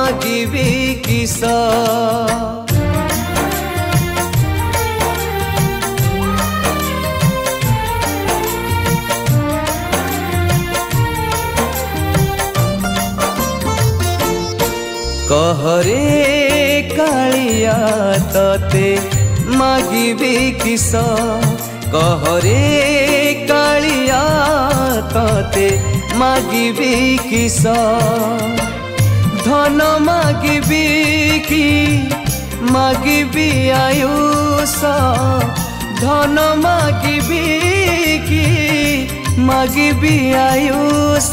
मागिबी किस कहरे कालिया तते मागिबी किस कहरे कालिया तते मागिबी किस धन मागिबी कि मागिबी आयुष धन मागिबी कि मागिबी आयुष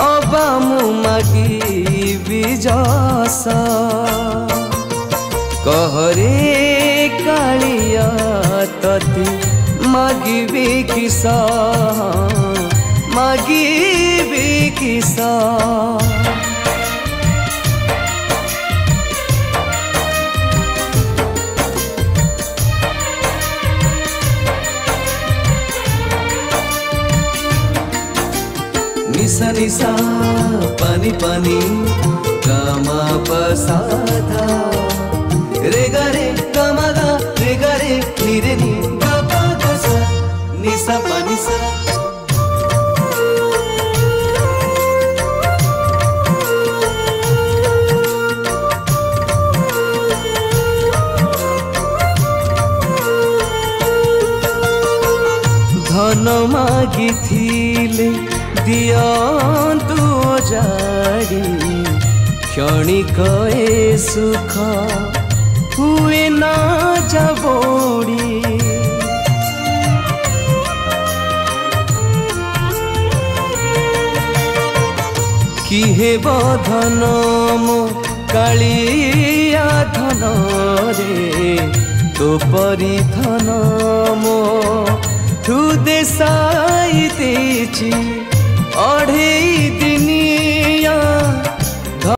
अबा मु मागिबी जस कहरे कालिया तते मागिबी किस मागिबी किस निसा निसा पानी पानी गामा पसाधा रे गा रे गामा गा रे गा रे नी रे नी गा पा गा सा निसा पानी सा धन मागिथिले दियंतु जाड़ी क्षणिक ए सुख हुए ना जबोड़ी किहे बधन मो कालिया धन रे तो परी धन मो हृदय साई देची अढ़े